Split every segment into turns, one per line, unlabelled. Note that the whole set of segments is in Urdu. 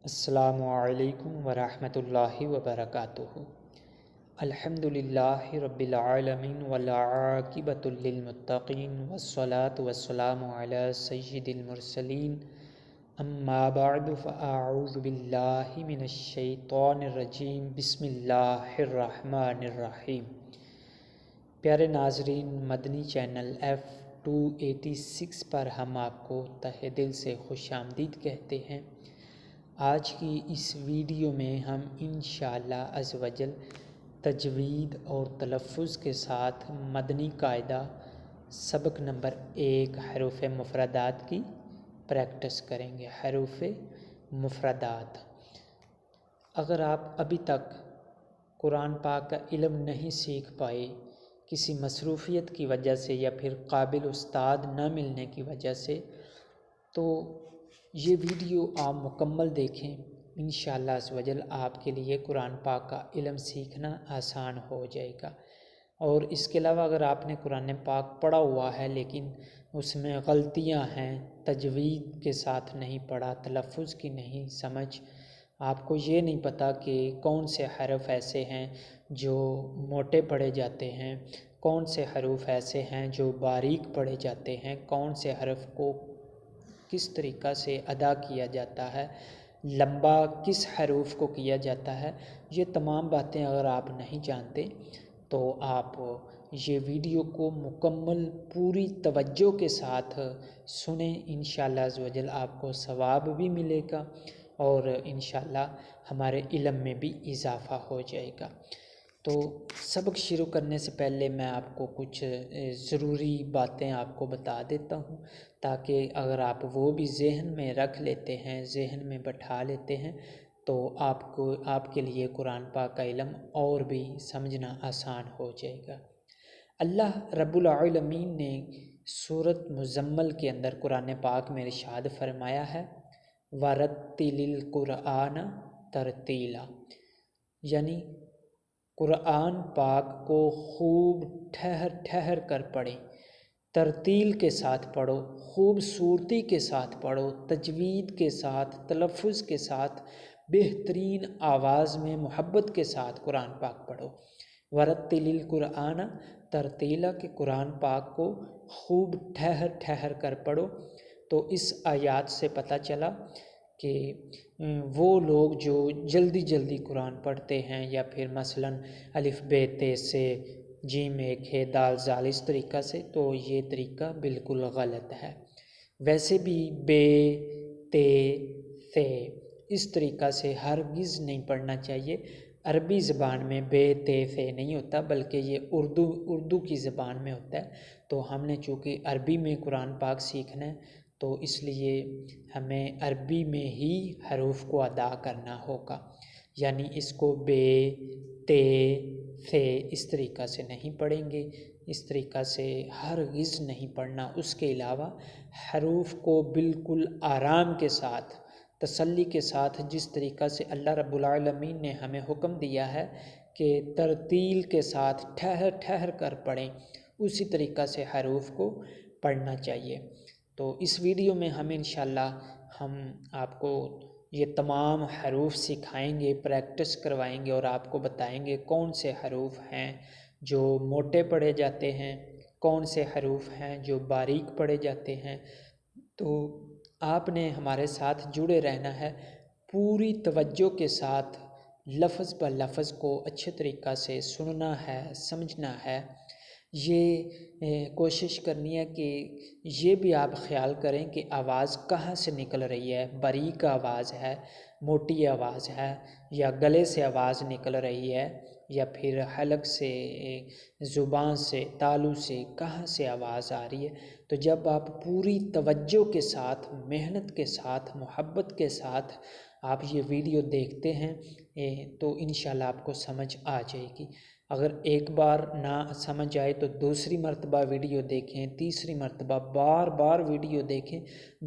السلام علیکم ورحمۃ اللہ وبرکاتہ۔ الحمد للہ رب العالمین والعاقبۃ للمتقین والصلاة والسلام علی سید المرسلین، اما بعد فاعوذ باللہ من الشیطان الرجیم، بسم اللہ الرحمن الرحیم۔ پیارے ناظرین، مدنی چینل F286 پر ہم آپ کو تہہ دل سے خوش آمدید کہتے ہیں۔ آج کی اس ویڈیو میں ہم انشاءاللہ عز و جل تجوید اور تلفظ کے ساتھ مدنی قاعدہ سبق نمبر 1 حروف مفردات کی پریکٹس کریں گے۔ حروف مفردات، اگر آپ ابھی تک قرآن پاک کا علم نہیں سیکھ پائے کسی مصروفیت کی وجہ سے یا پھر قابل استاد نہ ملنے کی وجہ سے، تو یہ ویڈیو آپ مکمل دیکھیں۔ انشاءاللہ عز و جل آپ کے لیے قرآن پاک کا علم سیکھنا آسان ہو جائے گا۔ اور اس کے علاوہ اگر آپ نے قرآن پاک پڑھا ہوا ہے لیکن اس میں غلطیاں ہیں، تجوید کے ساتھ نہیں پڑھا، تلفظ کی نہیں سمجھ، آپ کو یہ نہیں پتہ کہ کون سے حرف ایسے ہیں جو موٹے پڑھے جاتے ہیں، کون سے حروف ایسے ہیں جو باریک پڑھے جاتے ہیں، کون سے حرف کو کس طریقہ سے ادا کیا جاتا ہے، لمبا کس حروف کو کیا جاتا ہے، یہ تمام باتیں اگر آپ نہیں جانتے تو آپ یہ ویڈیو کو مکمل پوری توجہ کے ساتھ سنیں۔ انشاءاللہ عز و جل آپ کو ثواب بھی ملے گا اور انشاءاللہ ہمارے علم میں بھی اضافہ ہو جائے گا۔ تو سبق شروع کرنے سے پہلے میں آپ کو کچھ ضروری باتیں آپ کو بتا دیتا ہوں، تاکہ اگر آپ وہ بھی ذہن میں رکھ لیتے ہیں، ذہن میں بٹھا لیتے ہیں، تو آپ کے لیے قرآن پاک کا علم اور بھی سمجھنا آسان ہو جائے گا۔ اللہ رب العالمین نے سورۃ مزمل کے اندر قرآن پاک میں ارشاد فرمایا ہے، وَرَتِّلِ الْقُرْآنَ تَرْتِیلًا، یعنی قرآن پاک کو خوب ٹھہر کر پڑھیں، ترتیل کے ساتھ پڑھو، خوبصورتی کے ساتھ پڑھو، تجوید کے ساتھ، تلفظ کے ساتھ، بہترین آواز میں محبت کے ساتھ قرآن پاک پڑھو۔ وَرَتِّلِ الْقُرْآنَ تَرْتِیلًا، کہ قرآن پاک کو خوب ٹھہر کر پڑھو۔ تو اس آیات سے پتہ چلا کہ وہ لوگ جو جلدی قرآن پڑھتے ہیں، یا پھر مثلاً الف ب ت سے جیم ایک ہے دال زال اس طریقہ سے، تو یہ طریقہ بالکل غلط ہے۔ ویسے بھی بے تے ثے اس طریقہ سے ہرگز نہیں پڑھنا چاہیے۔ عربی زبان میں بے تے ثے نہیں ہوتا، بلکہ یہ اردو کی زبان میں ہوتا ہے۔ تو ہم نے چونکہ عربی میں قرآن پاک سیکھنا ہے، تو اس لیے ہمیں عربی میں ہی حروف کو ادا کرنا ہوگا، یعنی اس کو بے تے ثے اس طریقہ سے نہیں پڑھیں گے، اس طریقہ سے ہرگز نہیں پڑھنا۔ اس کے علاوہ حروف کو بالکل آرام کے ساتھ، تسلی کے ساتھ، جس طریقہ سے اللہ رب العالمین نے ہمیں حکم دیا ہے کہ ترتیل کے ساتھ ٹھہر کر پڑھیں، اسی طریقہ سے حروف کو پڑھنا چاہیے۔ تو اس ویڈیو میں انشاءاللہ ہم آپ کو یہ تمام حروف سکھائیں گے، پریکٹس کروائیں گے، اور آپ کو بتائیں گے کون سے حروف ہیں جو موٹے پڑھے جاتے ہیں، کون سے حروف ہیں جو باریک پڑھے جاتے ہیں۔ تو آپ نے ہمارے ساتھ جڑے رہنا ہے، پوری توجہ کے ساتھ لفظ بہ لفظ کو اچھے طریقہ سے سننا ہے، سمجھنا ہے۔ یہ کوشش کرنی ہے کہ یہ بھی آپ خیال کریں کہ آواز کہاں سے نکل رہی ہے، باریک آواز ہے، موٹی آواز ہے، یا گلے سے آواز نکل رہی ہے، یا پھر حلق سے، زبان سے، تالو سے، کہاں سے آواز آ رہی ہے۔ تو جب آپ پوری توجہ کے ساتھ، محنت کے ساتھ، محبت کے ساتھ آپ یہ ویڈیو دیکھتے ہیں تو انشاءاللہ آپ کو سمجھ آ جائے گی۔ اگر ایک بار نہ سمجھ آئے تو دوسری مرتبہ ویڈیو دیکھیں، تیسری مرتبہ بار ویڈیو دیکھیں،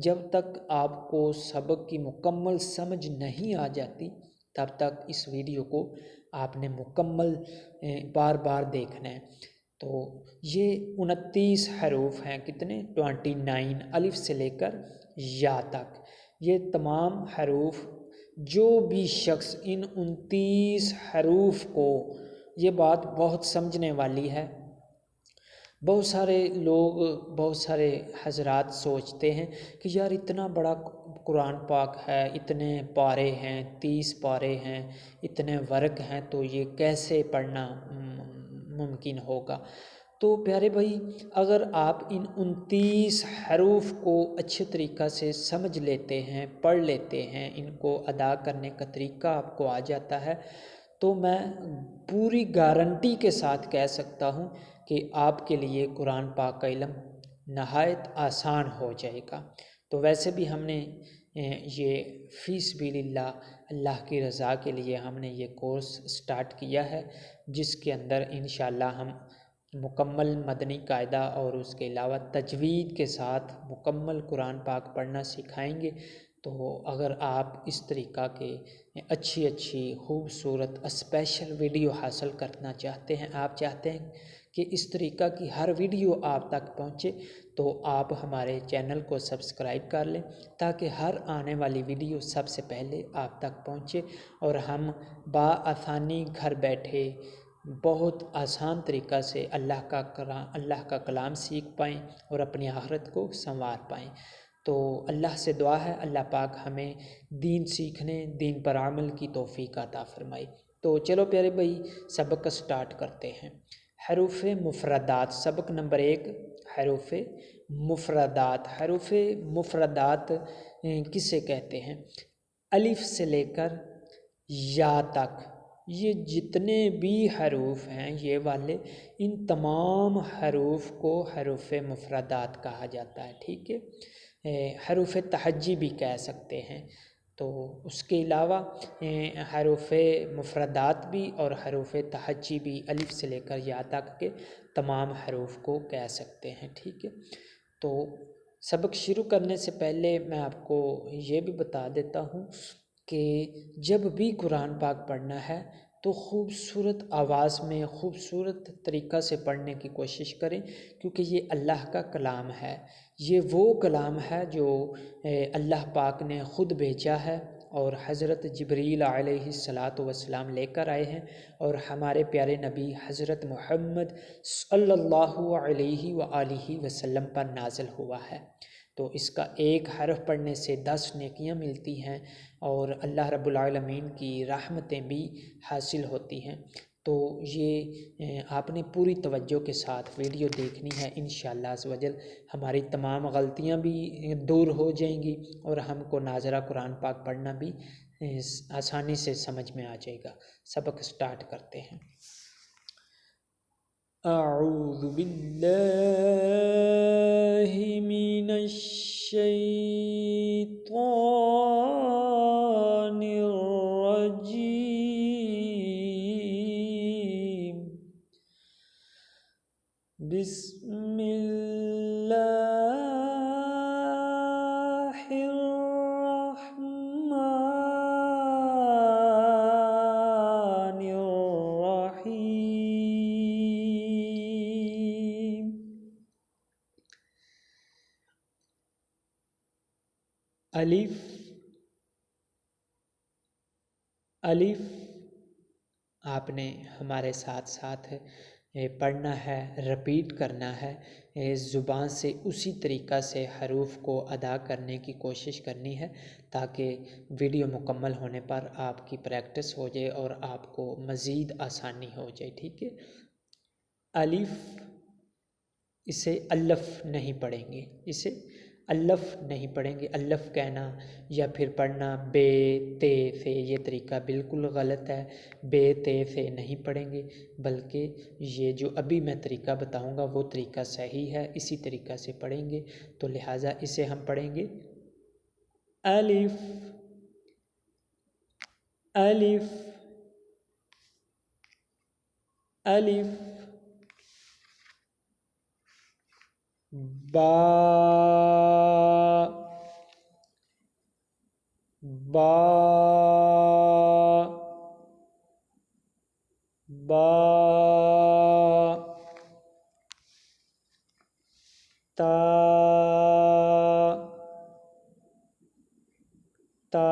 جب تک آپ کو سبق کی مکمل سمجھ نہیں آ جاتی تب تک اس ویڈیو کو آپ نے مکمل بار دیکھنا ہے۔ تو یہ 29 حروف ہیں، کتنے؟ 29، الف سے لے کر یا تک۔ یہ تمام حروف جو بھی شخص ان 29 حروف کو، یہ بات بہت سمجھنے والی ہے، بہت سارے لوگ، بہت سارے حضرات سوچتے ہیں کہ یار اتنا بڑا قرآن پاک ہے، اتنے پارے ہیں، 30 پارے ہیں، اتنے ورق ہیں، تو یہ کیسے پڑھنا ممکن ہوگا؟ تو پیارے بھائی، اگر آپ ان 29 حروف کو اچھے طریقہ سے سمجھ لیتے ہیں، پڑھ لیتے ہیں، ان کو ادا کرنے کا طریقہ آپ کو آ جاتا ہے، تو میں پوری گارنٹی کے ساتھ کہہ سکتا ہوں کہ آپ کے لیے قرآن پاک کا علم نہایت آسان ہو جائے گا۔ تو ویسے بھی ہم نے یہ فی سبیل اللہ کی رضا کے لیے ہم نے یہ کورس سٹارٹ کیا ہے، جس کے اندر انشاءاللہ ہم مکمل مدنی قاعدہ اور اس کے علاوہ تجوید کے ساتھ مکمل قرآن پاک پڑھنا سکھائیں گے۔ تو اگر آپ اس طریقہ کے اچھی خوبصورت اسپیشل ویڈیو حاصل کرنا چاہتے ہیں، آپ چاہتے ہیں کہ اس طریقہ کی ہر ویڈیو آپ تک پہنچے، تو آپ ہمارے چینل کو سبسکرائب کر لیں تاکہ ہر آنے والی ویڈیو سب سے پہلے آپ تک پہنچے، اور ہم بآسانی گھر بیٹھے بہت آسان طریقہ سے اللہ کا کلام سیکھ پائیں اور اپنی آخرت کو سنوار پائیں۔ تو اللہ سے دعا ہے اللہ پاک ہمیں دین سیکھنے، دین پر عمل کی توفیق عطا فرمائے۔ تو چلو پیارے بھائی، سبق سٹارٹ کرتے ہیں۔ حروف مفردات، سبق نمبر 1، حروف مفردات۔ حروف مفردات کسے کہتے ہیں؟ الف سے لے کر یا تک یہ جتنے بھی حروف ہیں یہ والے، ان تمام حروف کو حروف مفردات کہا جاتا ہے، ٹھیک ہے؟ حروف تہجی بھی کہہ سکتے ہیں۔ تو اس کے علاوہ حروف مفردات بھی اور حروف تہجی بھی، الف سے لے کر یا تک کے تمام حروف کو کہہ سکتے ہیں، ٹھیک ہے؟ تو سبق شروع کرنے سے پہلے میں آپ کو یہ بھی بتا دیتا ہوں کہ جب بھی قرآن پاک پڑھنا ہے تو خوبصورت آواز میں، خوبصورت طریقہ سے پڑھنے کی کوشش کریں، کیونکہ یہ اللہ کا کلام ہے۔ یہ وہ کلام ہے جو اللہ پاک نے خود بھیجا ہے، اور حضرت جبریل علیہ السلام لے کر آئے ہیں، اور ہمارے پیارے نبی حضرت محمد صلی اللہ علیہ وآلہ وسلم پر نازل ہوا ہے۔ تو اس کا ایک حرف پڑھنے سے 10 نیکیاں ملتی ہیں، اور اللہ رب العالمین کی رحمتیں بھی حاصل ہوتی ہیں۔ تو یہ آپ نے پوری توجہ کے ساتھ ویڈیو دیکھنی ہے، انشاءاللہ عز و جل ہماری تمام غلطیاں بھی دور ہو جائیں گی، اور ہم کو ناظرہ قرآن پاک پڑھنا بھی آسانی سے سمجھ میں آ جائے گا۔ سبق سٹارٹ کرتے ہیں۔ اعوذ باللہ من الشیطان الرجیم، بسم اللہ الرحمن الرحیم۔ الف الف آپ نے ہمارے ساتھ ساتھ پڑھنا ہے، رپیٹ کرنا ہے، زبان سے اسی طریقہ سے حروف کو ادا کرنے کی کوشش کرنی ہے، تاکہ ویڈیو مکمل ہونے پر آپ کی پریکٹس ہو جائے اور آپ کو مزید آسانی ہو جائے، ٹھیک ہے؟ الف، اسے الف نہیں پڑھیں گے، اسے الف نہیں پڑھیں گے۔ الف کہنا یا پھر پڑھنا بے تے سے، یہ طریقہ بالکل غلط ہے۔ بے تے سے نہیں پڑھیں گے، بلکہ یہ جو ابھی میں طریقہ بتاؤں گا وہ طریقہ صحیح ہے، اسی طریقہ سے پڑھیں گے۔ تو لہٰذا اسے ہم پڑھیں گے الف الف الف، با با با، تا تا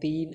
3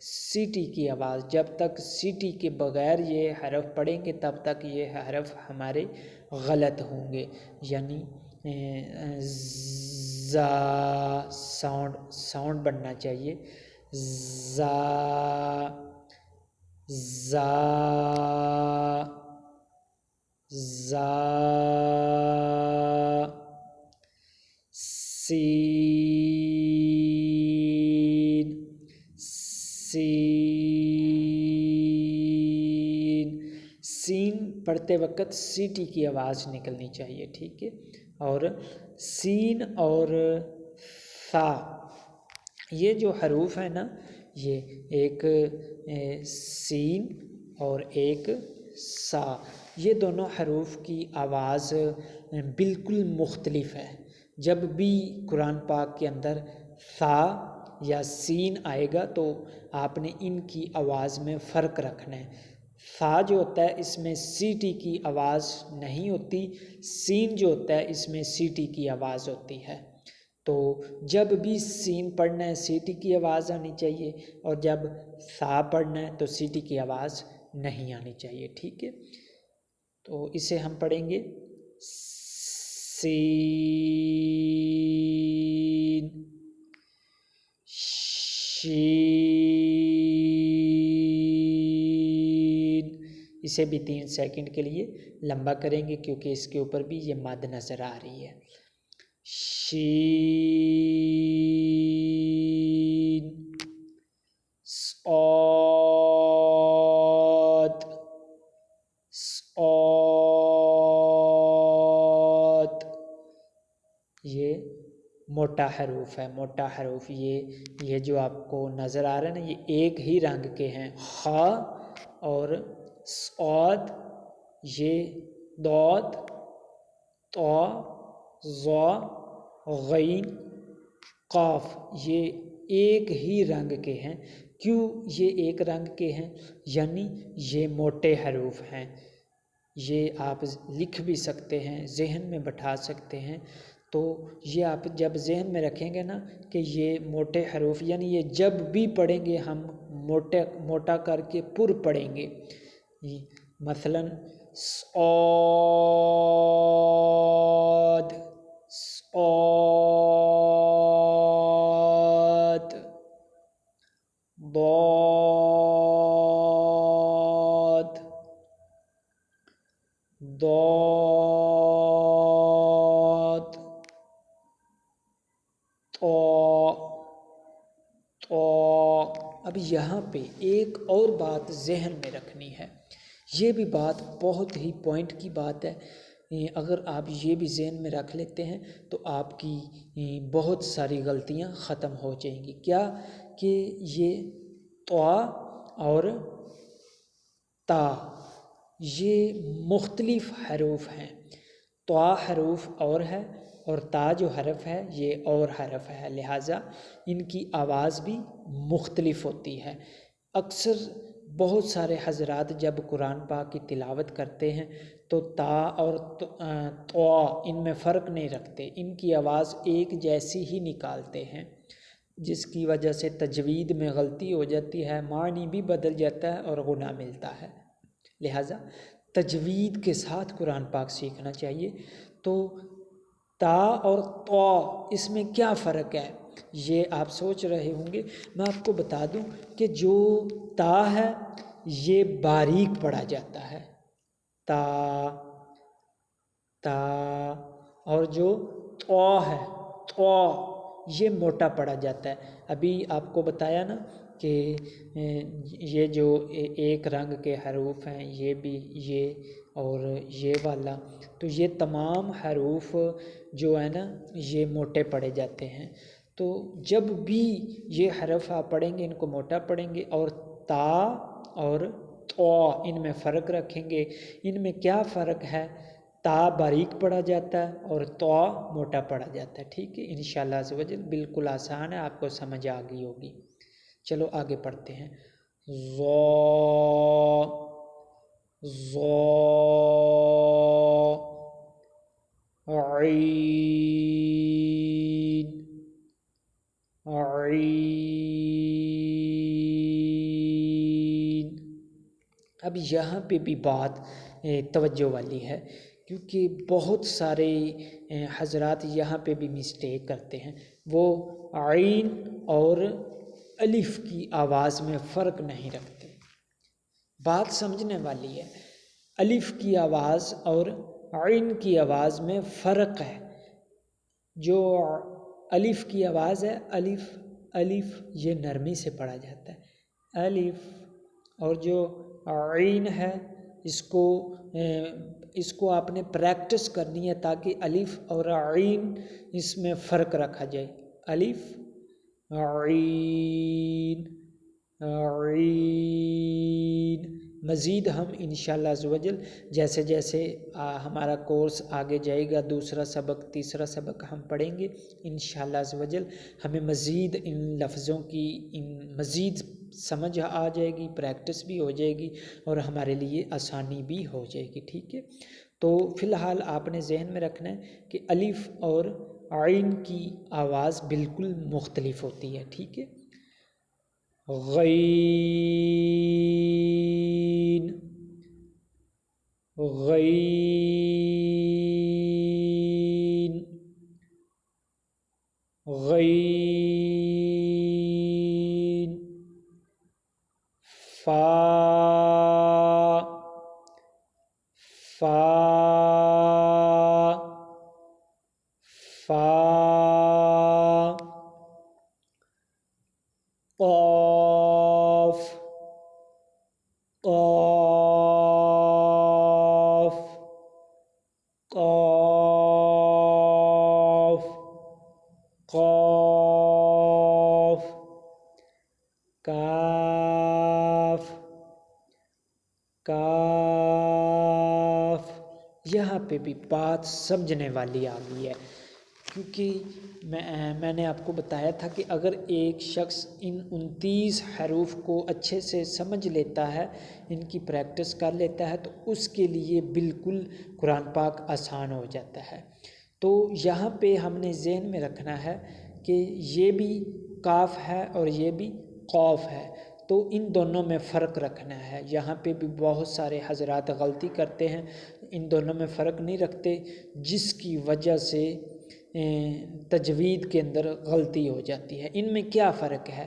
سیٹی کی آواز، جب تک سیٹی کے بغیر یہ حرف پڑھیں گے تب تک یہ حرف ہمارے غلط ہوں گے، یعنی زا ساؤنڈ بننا چاہیے، زا زا زا، سین سین، سین پڑھتے وقت سیٹی کی آواز نکلنی چاہیے، ٹھیک ہے۔ اور سین اور ثا، یہ جو حروف ہیں نا، یہ ایک سین اور ایک سا، یہ دونوں حروف کی آواز بالکل مختلف ہے۔ جب بھی قرآن پاک کے اندر ثا یا سین آئے گا تو آپ نے ان کی آواز میں فرق رکھنا ہے۔ ثا جو ہوتا ہے اس میں سیٹی کی آواز نہیں ہوتی، سین جو ہوتا ہے اس میں سیٹی کی آواز ہوتی ہے۔ تو جب بھی سین پڑھنا ہے سیٹی کی آواز آنی چاہیے، اور جب ثا پڑھنا ہے تو سیٹی کی آواز نہیں آنی چاہیے، ٹھیک ہے۔ تو اسے ہم پڑھیں گے سین، شین، اسے بھی 3 سیکنڈ کے لیے لمبا کریں گے کیونکہ اس کے اوپر بھی یہ مد نظر آ رہی ہے۔ شین، صاد، صاد، یہ موٹا حروف ہے، موٹا حروف، یہ جو آپ کو نظر آ رہا ہے نا، یہ ایک ہی رنگ کے ہیں، خا اور صاد، یہ ضاد، طا، ظا، غین، قاف، یہ ایک ہی رنگ کے ہیں۔ کیوں یہ ایک رنگ کے ہیں؟ یعنی یہ موٹے حروف ہیں، یہ آپ لکھ بھی سکتے ہیں، ذہن میں بٹھا سکتے ہیں۔ تو یہ آپ جب ذہن میں رکھیں گے نا کہ یہ موٹے حروف، یعنی یہ جب بھی پڑھیں گے ہم موٹا کر کے پر پڑھیں گے۔ مثلاً صاد، صاد، ضاد، ضاد، طا، طا۔ اب یہاں پہ ایک اور بات ذہن میں رکھنی ہے، یہ بھی بات بہت ہی پوائنٹ کی بات ہے، اگر آپ یہ بھی ذہن میں رکھ لیتے ہیں تو آپ کی بہت ساری غلطیاں ختم ہو جائیں گی۔ کیا کہ یہ طا اور تا یہ مختلف حروف ہیں، طا حروف اور ہے اور تا جو حرف ہے یہ اور حرف ہے، لہٰذا ان کی آواز بھی مختلف ہوتی ہے۔ اکثر بہت سارے حضرات جب قرآن پاک کی تلاوت کرتے ہیں تو تا اور طا ان میں فرق نہیں رکھتے، ان کی آواز ایک جیسی ہی نکالتے ہیں، جس کی وجہ سے تجوید میں غلطی ہو جاتی ہے، معنی بھی بدل جاتا ہے اور گناہ ملتا ہے۔ لہٰذا تجوید کے ساتھ قرآن پاک سیکھنا چاہیے۔ تو تا اور طا اس میں کیا فرق ہے یہ آپ سوچ رہے ہوں گے، میں آپ کو بتا دوں کہ جو تا ہے یہ باریک پڑھا جاتا ہے، تا تا، اور جو طا ہے طا یہ موٹا پڑھا جاتا ہے۔ ابھی آپ کو بتایا نا کہ یہ جو ایک رنگ کے حروف ہیں، یہ بھی، یہ اور یہ والا، تو یہ تمام حروف جو ہے نا یہ موٹے پڑھے جاتے ہیں۔ تو جب بھی یہ حرف آپ پڑھیں گے ان کو موٹا پڑھیں گے، اور تا اور طا ان میں فرق رکھیں گے۔ ان میں کیا فرق ہے؟ تا باریک پڑھا جاتا ہے اور طا موٹا پڑھا جاتا ہے، ٹھیک ہے۔ انشاءاللہ عز و جل بالکل آسان ہے، آپ کو سمجھ آ گئی ہوگی۔ چلو آگے پڑھتے ہیں۔ ظا، ظا، عین، عین، اب یہاں پہ بھی بات توجہ والی ہے، کیونکہ بہت سارے حضرات یہاں پہ بھی مسٹیک کرتے ہیں، وہ عین اور الف کی آواز میں فرق نہیں رکھتے۔ بات سمجھنے والی ہے، الف کی آواز اور عین کی آواز میں فرق ہے۔ جو الف کی آواز ہے، الف الف یہ نرمی سے پڑھا جاتا ہے، الف، اور جو عین ہے اس کو آپ نے پریکٹس کرنی ہے تاکہ الف اور عین اس میں فرق رکھا جائے، الف عین عین۔ مزید ہم انشاءاللہ عزوجل جیسے جیسے ہمارا کورس آگے جائے گا، دوسرا سبق تیسرا سبق ہم پڑھیں گے انشاءاللہ عزوجل، ہمیں مزید ان لفظوں کی مزید سمجھ آ جائے گی، پریکٹس بھی ہو جائے گی اور ہمارے لیے آسانی بھی ہو جائے گی، ٹھیک ہے۔ تو فی الحال آپ نے ذہن میں رکھنا ہے کہ الف اور عین کی آواز بالکل مختلف ہوتی ہے، ٹھیک ہے۔ غین غین غین فا فا فا قاف قاف قاف قاف کاف کاف۔ یہاں پہ بھی بات سمجھنے والی آ گئی ہے، کیونکہ میں نے آپ کو بتایا تھا کہ اگر ایک شخص ان 29 حروف کو اچھے سے سمجھ لیتا ہے، ان کی پریکٹس کر لیتا ہے، تو اس کے لیے بالکل قرآن پاک آسان ہو جاتا ہے۔ تو یہاں پہ ہم نے ذہن میں رکھنا ہے کہ یہ بھی کاف ہے اور یہ بھی قاف ہے، تو ان دونوں میں فرق رکھنا ہے۔ یہاں پہ بھی بہت سارے حضرات غلطی کرتے ہیں، ان دونوں میں فرق نہیں رکھتے، جس کی وجہ سے تجوید کے اندر غلطی ہو جاتی ہے۔ ان میں کیا فرق ہے؟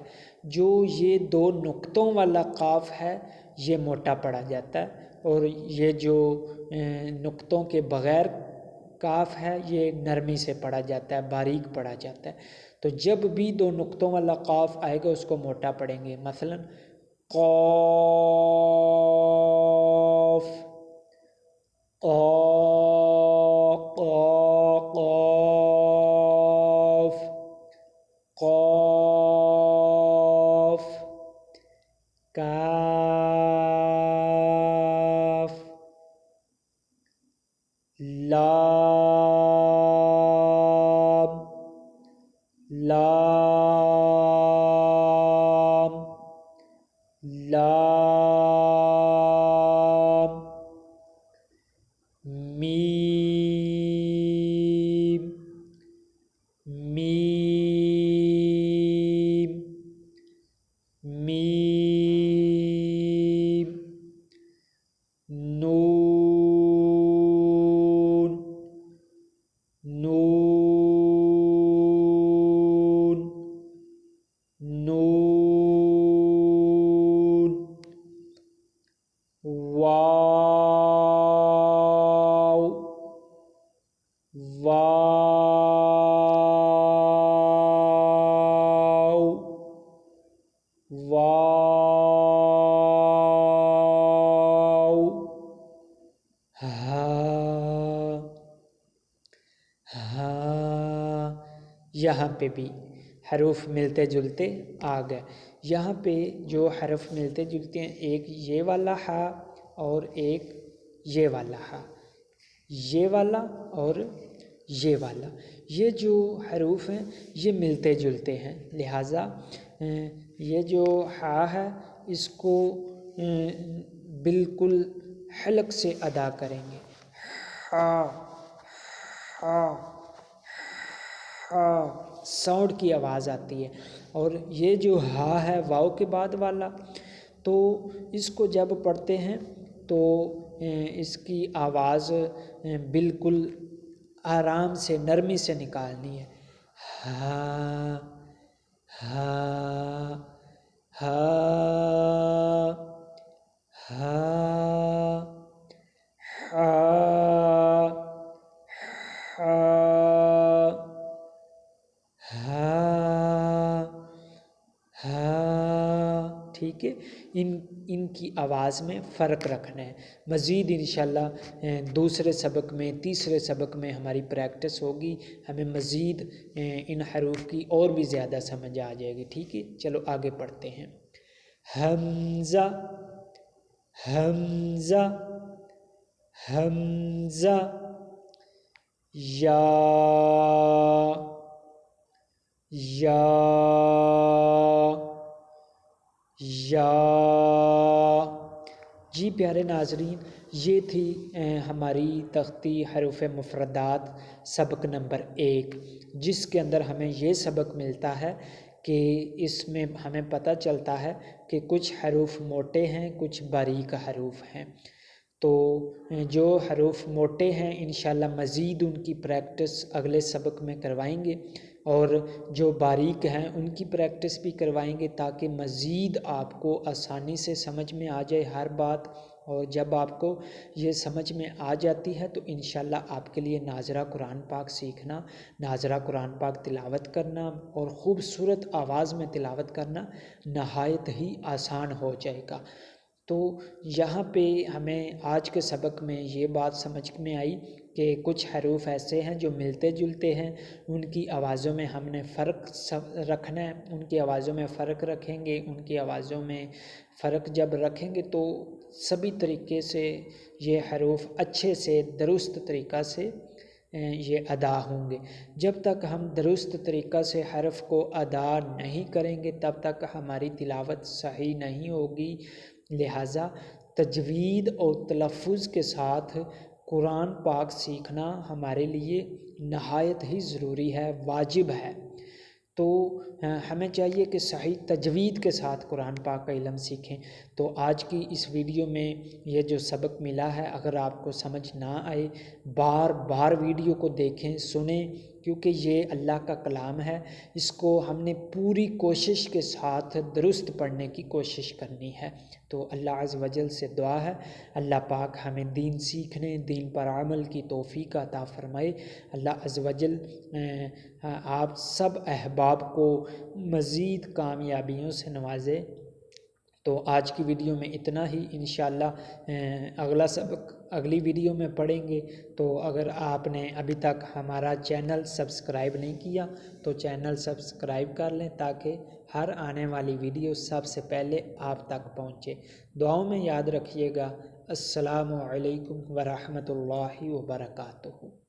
جو یہ 2 نقطوں والا قاف ہے یہ موٹا پڑا جاتا ہے، اور یہ جو نقطوں کے بغیر کاف ہے یہ نرمی سے پڑھا جاتا ہے، باریک پڑھا جاتا ہے۔ تو جب بھی 2 نقطوں والا قاف آئے گا اس کو موٹا پڑھیں گے، مثلا قاف قاف قاف کاف لام لام لام میم میم میم نون نون نون واو واو واو ہاء ہاء۔ یہاں پہ بھی حروف ملتے جلتے آ گئے۔ یہاں پہ جو حرف ملتے جلتے ہیں، ایک یہ والا ہا اور ایک یہ والا ہا، یہ والا اور یہ والا، یہ جو حروف ہیں یہ ملتے جلتے ہیں، لہٰذا یہ جو ہا ہے اس کو بالکل حلق سے ادا کریں گے، ہا ہا ہا، ساؤنڈ کی آواز آتی ہے۔ اور یہ جو ہا ہے واؤ کے بعد والا، تو اس کو جب پڑھتے ہیں تو اس کی آواز بالکل آرام سے نرمی سے نکالنی ہے. ہا ہا ہا ہا ہا ہا ہا. ٹھیک ہے، ان کی آواز میں فرق رکھنا ہے. مزید انشاءاللہ دوسرے سبق میں تیسرے سبق میں ہماری پریکٹس ہوگی، ہمیں مزید ان حروف کی اور بھی زیادہ سمجھ آ جائے گی. ٹھیک ہے، چلو آگے پڑھتے ہیں. حمزہ حمزہ حمزہ، یا یا یا. جی پیارے ناظرین، یہ تھی ہماری تختی حروف مفردات سبق نمبر 1، جس کے اندر ہمیں یہ سبق ملتا ہے کہ اس میں ہمیں پتہ چلتا ہے کہ کچھ حروف موٹے ہیں، کچھ باریک حروف ہیں. تو جو حروف موٹے ہیں انشاءاللہ مزید ان کی پریکٹس اگلے سبق میں کروائیں گے، اور جو باریک ہیں ان کی پریکٹس بھی کروائیں گے تاکہ مزید آپ کو آسانی سے سمجھ میں آ جائے ہر بات. اور جب آپ کو یہ سمجھ میں آ جاتی ہے تو انشاءاللہ آپ کے لیے ناظرہ قرآن پاک سیکھنا، ناظرہ قرآن پاک تلاوت کرنا اور خوبصورت آواز میں تلاوت کرنا نہایت ہی آسان ہو جائے گا. تو یہاں پہ ہمیں آج کے سبق میں یہ بات سمجھ میں آئی کہ کچھ حروف ایسے ہیں جو ملتے جلتے ہیں، ان کی آوازوں میں ہم نے فرق رکھنا ہے. ان کی آوازوں میں فرق رکھیں گے، ان کی آوازوں میں فرق جب رکھیں گے تو سبھی طریقے سے یہ حروف اچھے سے درست طریقہ سے یہ ادا ہوں گے. جب تک ہم درست طریقہ سے حرف کو ادا نہیں کریں گے تب تک ہماری تلاوت صحیح نہیں ہوگی. لہٰذا تجوید اور تلفظ کے ساتھ قرآن پاک سیکھنا ہمارے لیے نہایت ہی ضروری ہے، واجب ہے. تو ہمیں چاہیے کہ صحیح تجوید کے ساتھ قرآن پاک کا علم سیکھیں. تو آج کی اس ویڈیو میں یہ جو سبق ملا ہے، اگر آپ کو سمجھ نہ آئے بار بار ویڈیو کو دیکھیں، سنیں، کیونکہ یہ اللہ کا کلام ہے. اس کو ہم نے پوری کوشش کے ساتھ درست پڑھنے کی کوشش کرنی ہے. تو اللہ عز و جل سے دعا ہے اللہ پاک ہمیں دین سیکھنے، دین پر عمل کی توفیق عطا فرمائے. اللہ عز و جل آپ سب احباب کو مزید کامیابیوں سے نوازے. تو آج کی ویڈیو میں اتنا ہی. انشاءاللہ اگلا سبق اگلی ویڈیو میں پڑھیں گے. تو اگر آپ نے ابھی تک ہمارا چینل سبسکرائب نہیں کیا تو چینل سبسکرائب کر لیں تاکہ ہر آنے والی ویڈیو سب سے پہلے آپ تک پہنچے. دعاؤں میں یاد رکھیے گا. السلام علیکم ورحمۃ اللہ وبرکاتہ.